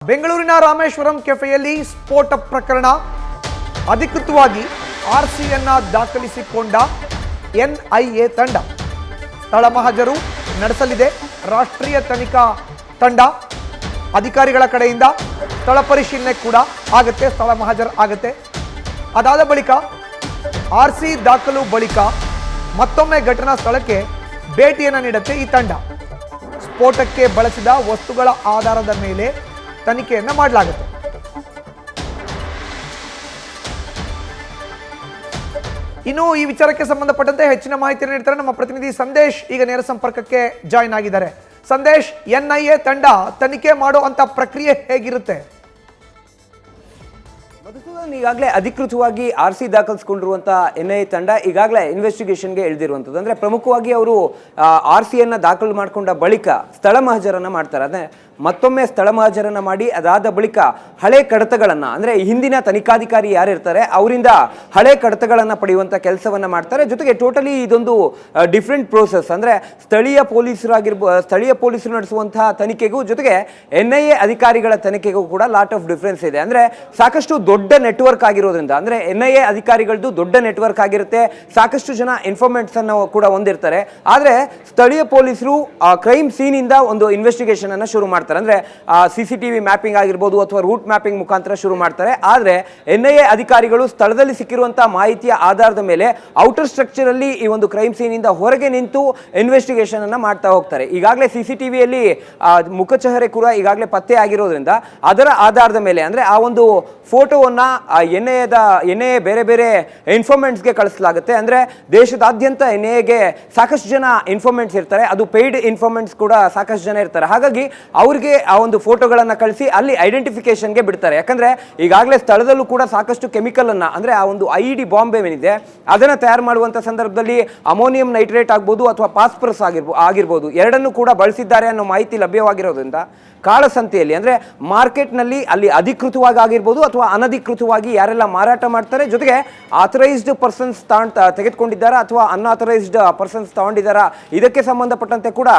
ಬೆಂಗಳೂರಿನ ರಾಮೇಶ್ವರಂ ಕೆಫೆಯಲ್ಲಿ ಸ್ಫೋಟ ಪ್ರಕರಣ. ಅಧಿಕೃತವಾಗಿ ಆರ್ಸಿಯನ್ನ ದಾಖಲಿಸಿಕೊಂಡ ಎನ್ಐಎ ತಂಡ ಸ್ಥಳ ಮಹಜರು ನಡೆಸಲಿದೆ. ರಾಷ್ಟ್ರೀಯ ತನಿಖಾ ತಂಡ ಅಧಿಕಾರಿಗಳ ಕಡೆಯಿಂದ ಸ್ಥಳ ಪರಿಶೀಲನೆ ಕೂಡ ಆಗುತ್ತೆ, ಸ್ಥಳ ಮಹಜರು ಆಗುತ್ತೆ. ಅದಾದ ಬಳಿಕ ಆರ್ಸಿ ದಾಖಲು ಬಳಿಕ ಮತ್ತೊಮ್ಮೆ ಘಟನಾ ಸ್ಥಳಕ್ಕೆ ಭೇಟಿಯನ್ನು ನೀಡುತ್ತೆ ಈ ತಂಡ. ಸ್ಫೋಟಕ್ಕೆ ಬಳಸಿದ ವಸ್ತುಗಳ ಆಧಾರದ ಮೇಲೆ ತನಿಖೆಯನ್ನು ಮಾಡಲಾಗುತ್ತೆ. ಇನ್ನು ಈ ವಿಚಾರಕ್ಕೆ ಸಂಬಂಧಪಟ್ಟಂತೆ ಹೆಚ್ಚಿನ ಮಾಹಿತಿಯನ್ನು ನೀಡ್ತಾರೆ ನಮ್ಮ ಪ್ರತಿನಿಧಿ ಸಂದೇಶ್. ಈಗ ನೇರ ಸಂಪರ್ಕಕ್ಕೆ ಜಾಯಿನ್ ಆಗಿದ್ದಾರೆ. ಸಂದೇಶ್, ಎನ್ಐಎ ತಂಡ ತನಿಖೆ ಮಾಡುವಂತ ಪ್ರಕ್ರಿಯೆ ಹೇಗಿರುತ್ತೆ? ಈಗಾಗಲೇ ಅಧಿಕೃತವಾಗಿ ಆರ್ಸಿ ದಾಖಲಿಸಿಕೊಂಡಿರುವಂತಹ ಎನ್ಐಎ ತಂಡ ಈಗಾಗಲೇ ಇನ್ವೆಸ್ಟಿಗೇಷನ್ಗೆ ಇಳಿದಿರುವಂಥದ್ದು. ಅಂದ್ರೆ ಪ್ರಮುಖವಾಗಿ ಅವರು ಆರ್ಸಿಯನ್ನ ದಾಖಲು ಮಾಡಿಕೊಂಡ ಬಳಿಕ ಸ್ಥಳ ಮಹಜರನ್ನ ಮಾಡ್ತಾರೆ. ಅದೇ ಮತ್ತೊಮ್ಮೆ ಸ್ಥಳ ಮಹಜರನ್ನ ಮಾಡಿ ಅದಾದ ಬಳಿಕ ಹಳೆ ಕಡತಗಳನ್ನ, ಅಂದ್ರೆ ಹಿಂದಿನ ತನಿಖಾಧಿಕಾರಿ ಯಾರಿರ್ತಾರೆ ಅವರಿಂದ ಹಳೆ ಕಡತಗಳನ್ನ ಪಡೆಯುವಂತ ಕೆಲಸವನ್ನ ಮಾಡ್ತಾರೆ. ಜೊತೆಗೆ ಟೋಟಲಿ ಇದೊಂದು ಡಿಫ್ರೆಂಟ್ ಪ್ರೋಸೆಸ್. ಅಂದ್ರೆ ಸ್ಥಳೀಯ ಪೊಲೀಸರು ನಡೆಸುವಂತಹ ತನಿಖೆಗೂ ಜೊತೆಗೆ ಎನ್ಐಎ ಅಧಿಕಾರಿಗಳ ತನಿಖೆಗೂ ಕೂಡ ಲಾಟ್ ಆಫ್ ಡಿಫ್ರೆನ್ಸ್ ಇದೆ. ಅಂದ್ರೆ ಸಾಕಷ್ಟು ದೊಡ್ಡ ನೆಟ್ವರ್ಕ್ ಆಗಿರೋದ್ರಿಂದ, ಅಂದ್ರೆ ಎನ್ಐಎ ಅಧಿಕಾರಿಗಳದ್ದು ದೊಡ್ಡ ನೆಟ್ವರ್ಕ್ ಆಗಿರುತ್ತೆ, ಸಾಕಷ್ಟು ಜನ ಇನ್ಫಾರ್ಮೆಂಟ್ಸ್ ಅನ್ನು ಕೂಡ ಹೊಂದಿರ್ತಾರೆ. ಆದ್ರೆ ಸ್ಥಳೀಯ ಪೊಲೀಸರು ಕ್ರೈಮ್ ಸೀನ್ ಇಂದ ಒಂದು ಇನ್ವೆಸ್ಟಿಗೇಷನ್ ಅನ್ನ ಶುರು ಮಾಡ್ತಾರೆ. ಅಂದ್ರೆ CCTV ಮ್ಯಾಪಿಂಗ್ ಆಗಿರ್ಬೋದು ಅಥವಾ ರೂಟ್ ಮ್ಯಾಪಿಂಗ್ ಮುಖಾಂತರ ಶುರು ಮಾಡ್ತಾರೆ. ಆದ್ರೆ ಎನ್ಐಎ ಅಧಿಕಾರಿಗಳು ಸ್ಥಳದಲ್ಲಿ ಸಿಕ್ಕಿರುವಂತಹ ಮಾಹಿತಿಯ ಆಧಾರದ ಮೇಲೆ ಔಟರ್ ಸ್ಟ್ರಕ್ಚರ್ ಅಲ್ಲಿ ಈ ಒಂದು ಕ್ರೈಮ್ ಸೀನ್ ಇಂದ ಹೊರಗೆ ನಿಂತು ಇನ್ವೆಸ್ಟಿಗೇಷನ್ ಅನ್ನ ಮಾಡ್ತಾ ಹೋಗ್ತಾರೆ. ಈಗಾಗಲೇ CCTVಯಲ್ಲಿ ಮುಖಚಹರೆ ಕೂಡ ಈಗಾಗಲೇ ಪತ್ತೆ ಆಗಿರೋದ್ರಿಂದ ಅದರ ಆಧಾರದ ಮೇಲೆ, ಅಂದ್ರೆ ಆ ಒಂದು ಫೋಟೋವನ್ನ ಎನ್ಐಎ ಬೇರೆ ಬೇರೆ ಇನ್ಫಾರ್ಮೆಂಟ್ಸ್ಗೆ ಕಳಿಸಲಾಗುತ್ತೆ. ಅಂದ್ರೆ ದೇಶದಾದ್ಯಂತ ಎನ್ಐಎಗೆ ಸಾಕಷ್ಟು ಜನ ಇನ್ಫಾರ್ಮೆಂಟ್ಸ್ ಇರ್ತಾರೆ, ಅದು ಪೇಯ್ಡ್ ಇನ್ಫಾರ್ಮೆಂಟ್ಸ್ ಕೂಡ ಸಾಕಷ್ಟು ಜನ ಇರ್ತಾರೆ. ಹಾಗಾಗಿ ಅವ್ರಿಗೆ ಆ ಒಂದು ಫೋಟೋಗಳನ್ನ ಕಳಿಸಿ ಅಲ್ಲಿ ಐಡೆಂಟಿಫಿಕೇಶನ್ಗೆ ಬಿಡ್ತಾರೆ. ಯಾಕಂದ್ರೆ ಈಗಾಗಲೇ ಸ್ಥಳದಲ್ಲೂ ಕೂಡ ಸಾಕಷ್ಟು ಕೆಮಿಕಲ್ ಅನ್ನ, ಅಂದ್ರೆ ಆ ಒಂದು IED ಬಾಂಬ್ ಏನಿದೆ ಅದನ್ನ ತಯಾರು ಮಾಡುವಂತ ಸಂದರ್ಭದಲ್ಲಿ ಅಮೋನಿಯಂ ನೈಟ್ರೇಟ್ ಆಗ್ಬೋದು ಅಥವಾ ಫಾಸ್ಫರಸ್ ಆಗಿರ್ಬೋದು ಎರಡನ್ನೂ ಕೂಡ ಬಳಸಿದ್ದಾರೆ ಅನ್ನೋ ಮಾಹಿತಿ ಲಭ್ಯವಾಗಿರೋದ್ರಿಂದ ಕಾಳಸಂತೆಯಲ್ಲಿ, ಅಂದ್ರೆ ಮಾರ್ಕೆಟ್ನಲ್ಲಿ ಅಲ್ಲಿ ಅಧಿಕೃತವಾಗಿ ಆಗಿರ್ಬೋದು ಅಥವಾ ಅನಧಿಕೃತವಾಗಿ ಯಾರೆಲ್ಲ ಮಾರಾಟ ಮಾಡ್ತಾರೆ, ಜೊತೆಗೆ ಆಥರೈಸ್ಡ್ ಪರ್ಸನ್ಸ್ ತೆಗೆದುಕೊಂಡಿದ್ದಾರಾ ಅಥವಾ ಅನ್ಆಥರೈಸ್ಡ್ ಪರ್ಸನ್ಸ್ ತಗೊಂಡಿದ್ದಾರಾ, ಇದಕ್ಕೆ ಸಂಬಂಧಪಟ್ಟಂತೆ ಕೂಡ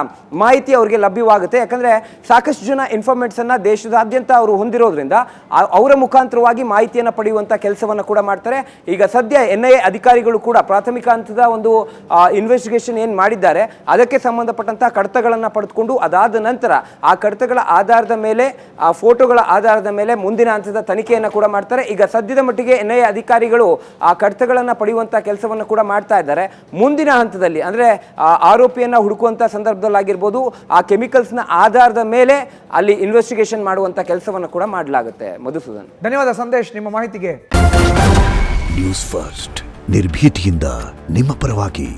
ಮಾಹಿತಿ ಅವರಿಗೆ ಲಭ್ಯವಾಗುತ್ತೆ. ಯಾಕಂದ್ರೆ ಸಾಕಷ್ಟು ಜನ ಇನ್ಫಾರ್ಮೆಂಟ್ಸ್ ಅನ್ನ ದೇಶದಾದ್ಯಂತ ಅವರು ಹೊಂದಿರೋದ್ರಿಂದ ಅವರ ಮುಖಾಂತರವಾಗಿ ಮಾಹಿತಿಯನ್ನು ಪಡೆಯುವಂತ ಕೆಲಸವನ್ನು ಕೂಡ ಮಾಡ್ತಾರೆ. ಈಗ ಸದ್ಯ ಎನ್ಐಎ ಅಧಿಕಾರಿಗಳು ಕೂಡ ಪ್ರಾಥಮಿಕ ಹಂತದ ಒಂದು ಇನ್ವೆಸ್ಟಿಗೇಷನ್ ಏನ್ ಮಾಡಿದ್ದಾರೆ ಅದಕ್ಕೆ ಸಂಬಂಧಪಟ್ಟಂತಹ ಕಡತಗಳನ್ನ ಪಡೆದುಕೊಂಡು ಅದಾದ ನಂತರ ಆ ಕಡತಗಳ ಆಧಾರದ ಮೇಲೆ, ಆ ಫೋಟೋಗಳ ಆಧಾರದ ಮೇಲೆ ಮುಂದಿನ ಹಂತದ ತನಿಖೆಯನ್ನು ಕೂಡ ಮಾಡ್ತಾರೆ. ಈಗ ಸದ್ಯದ ಮಟ್ಟಿಗೆ ಎನ್ಐಎ ಅಧಿಕಾರಿಗಳು ಆ ಕಡತಗಳನ್ನು ಪಡೆಯುವಂತಹ ಕೆಲಸವನ್ನು ಕೂಡ ಮಾಡ್ತಾ ಇದ್ದಾರೆ. ಮುಂದಿನ ಹಂತದಲ್ಲಿ, ಅಂದ್ರೆ ಆರೋಪಿಯನ್ನ ಹುಡುಕುವಂತ ಸಂದರ್ಭದಲ್ಲಾಗಿರ್ಬೋದು ಆ ಕೆಮಿಕಲ್ಸ್ನ ಆಧಾರದ ಮೇಲೆ ಅಲ್ಲಿ ಇನ್ವೆಸ್ಟಿಗೇಷನ್ ಮಾಡುವಂತ ಕೆಲಸವನ್ನು ಕೂಡ ಮಾಡಲಾಗುತ್ತೆ. ಮಧುಸೂದನ್, ಧನ್ಯವಾದ ಸಂದೇಶ್ ನಿಮ್ಮ ಮಾಹಿತಿಗೆ. ನ್ಯೂಸ್ ಫಸ್ಟ್, ನಿರ್ಭೀತಿಯಿಂದ ನಿಮ್ಮ ಪರವಾಗಿ.